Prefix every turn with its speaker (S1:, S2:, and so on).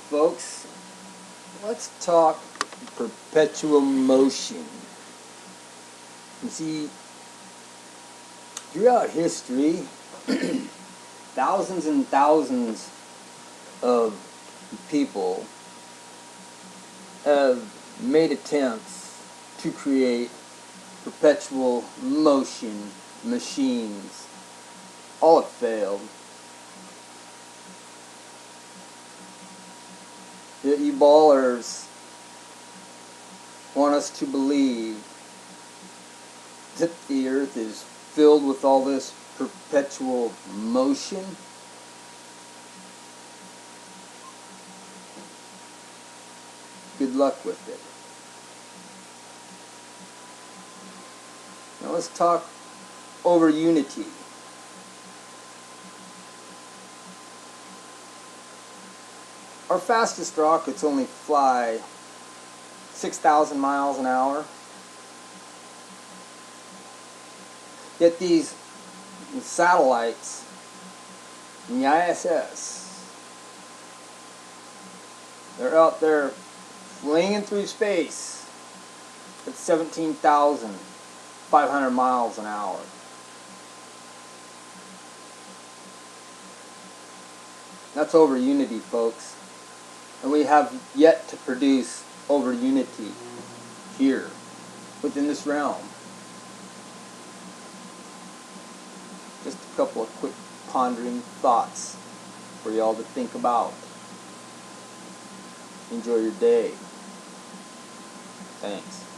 S1: folks. Let's talk perpetual motion. You see, throughout history, thousands and thousands of people have made attempts to create perpetual motion machines. All have failed. Yet you ballers want us to believe that the earth is filled with all this perpetual motion. Good luck with it. Now let's talk over unity. Our fastest rockets only fly 6,000 miles an hour. Yet these satellites in the ISS, they're out there flinging through space at 17,500 miles an hour. That's over unity, folks. And we have yet to produce over unity here within this realm. Just a couple of quick pondering thoughts for y'all to think about. Enjoy your day. Thanks.